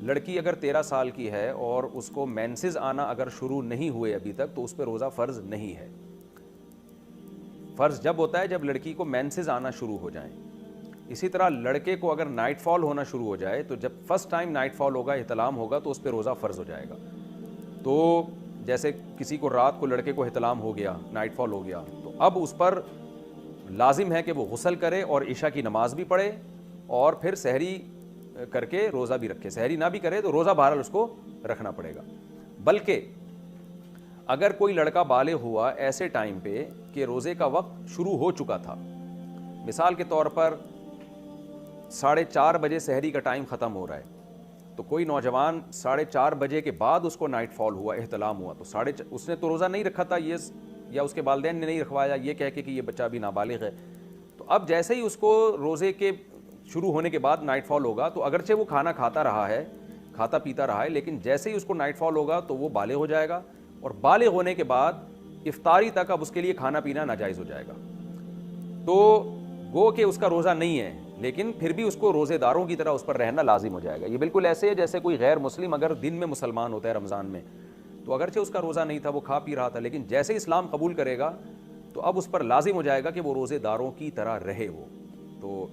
لڑکی اگر 13 سال کی ہے اور اس کو مینسز آنا اگر شروع نہیں ہوئے ابھی تک تو اس پہ روزہ فرض نہیں ہے. فرض جب ہوتا ہے جب لڑکی کو مینسز آنا شروع ہو جائیں. اسی طرح لڑکے کو اگر نائٹ فال ہونا شروع ہو جائے تو جب فرسٹ ٹائم نائٹ فال ہوگا, احتلام ہوگا, تو اس پہ روزہ فرض ہو جائے گا. تو جیسے کسی کو رات کو لڑکے کو احتلام ہو گیا, نائٹ فال ہو گیا, تو اب اس پر لازم ہے کہ وہ غسل کرے اور عشاء کی نماز بھی پڑھے اور پھر سحری کر کے روزہ بھی رکھے. سحری نہ بھی کرے تو روزہ بہرحال اس کو رکھنا پڑے گا. بلکہ اگر کوئی لڑکا بالغ ہوا ایسے ٹائم پہ کہ روزے کا وقت شروع ہو چکا تھا, مثال کے طور پر 4:30 بجے سحری کا ٹائم ختم ہو رہا ہے, تو کوئی نوجوان 4:30 بجے کے بعد اس کو نائٹ فال ہوا, احتلام ہوا, تو اس نے تو روزہ نہیں رکھا تھا یہ, یا اس کے والدین نے نہیں رکھوایا یہ کہہ کے کہ یہ بچہ ابھی نابالغ ہے. تو اب جیسے ہی اس کو روزے کے شروع ہونے کے بعد نائٹ فال ہوگا, تو اگرچہ وہ کھانا کھاتا رہا ہے, کھاتا پیتا رہا ہے, لیکن جیسے ہی اس کو نائٹ فال ہوگا تو وہ بالغ ہو جائے گا, اور بالغ ہونے کے بعد افطاری تک اب اس کے لیے کھانا پینا ناجائز ہو جائے گا. تو گو کہ اس کا روزہ نہیں ہے, لیکن پھر بھی اس کو روزے داروں کی طرح اس پر رہنا لازم ہو جائے گا. یہ بالکل ایسے ہے جیسے کوئی غیر مسلم اگر دن میں مسلمان ہوتا ہے رمضان میں, تو اگرچہ اس کا روزہ نہیں تھا, وہ کھا پی رہا تھا, لیکن جیسے اسلام قبول کرے گا تو اب اس پر لازم ہو جائے گا کہ وہ روزے داروں کی طرح رہے. وہ تو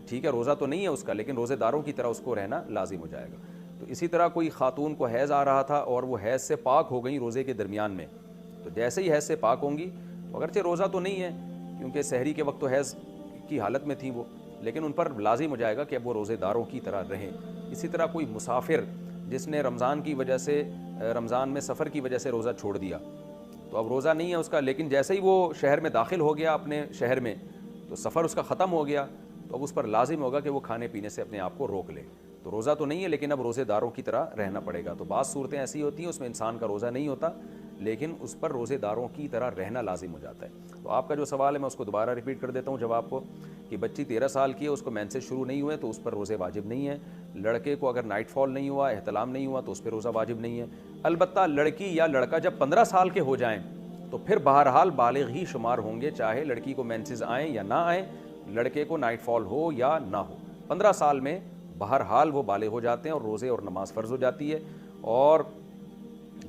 ٹھیک ہے روزہ تو نہیں ہے اس کا, لیکن روزے داروں کی طرح اس کو رہنا لازم ہو جائے گا. تو اسی طرح کوئی خاتون کو حیض آ رہا تھا اور وہ حیض سے پاک ہو گئی روزے کے درمیان میں, تو جیسے ہی حیض سے پاک ہوں گی, تو اگرچہ روزہ تو نہیں ہے کیونکہ سحری کے وقت تو حیض کی حالت میں تھی وہ, لیکن ان پر لازم ہو جائے گا کہ اب وہ روزے داروں کی طرح رہیں. اسی طرح کوئی مسافر جس نے رمضان کی وجہ سے, رمضان میں سفر کی وجہ سے روزہ چھوڑ دیا, تو اب روزہ نہیں ہے اس کا, لیکن جیسے ہی وہ شہر میں داخل ہو گیا اپنے شہر میں, تو سفر اس کا ختم ہو گیا, تو اب اس پر لازم ہوگا کہ وہ کھانے پینے سے اپنے آپ کو روک لے. تو روزہ تو نہیں ہے لیکن اب روزے داروں کی طرح رہنا پڑے گا. تو بعض صورتیں ایسی ہوتی ہیں اس میں انسان کا روزہ نہیں ہوتا, لیکن اس پر روزے داروں کی طرح رہنا لازم ہو جاتا ہے. تو آپ کا جو سوال ہے میں اس کو دوبارہ ریپیٹ کر دیتا ہوں جواب کو, کہ بچی 13 سال کی ہے, اس کو مینسز شروع نہیں ہوئے تو اس پر روزے واجب نہیں ہے. لڑکے کو اگر نائٹ فال نہیں ہوا, احتلام نہیں ہوا, تو اس پہ روزہ واجب نہیں ہے. البتہ لڑکی یا لڑکا جب 15 سال کے ہو جائیں تو پھر بہرحال بالغ ہی شمار ہوں گے, چاہے لڑکی کو مینسز آئیں یا نہ آئیں, لڑکے کو نائٹ فال ہو یا نہ ہو. 15 سال میں بہرحال وہ بالغ ہو جاتے ہیں اور روزے اور نماز فرض ہو جاتی ہے. اور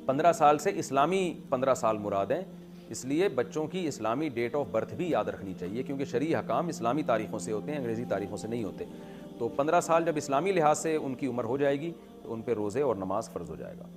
15 سال سے اسلامی 15 سال مراد ہیں, اس لیے بچوں کی اسلامی ڈیٹ آف برتھ بھی یاد رکھنی چاہیے, کیونکہ شرعی حکام اسلامی تاریخوں سے ہوتے ہیں, انگریزی تاریخوں سے نہیں ہوتے. تو 15 سال جب اسلامی لحاظ سے ان کی عمر ہو جائے گی تو ان پہ روزے اور نماز فرض ہو جائے گا.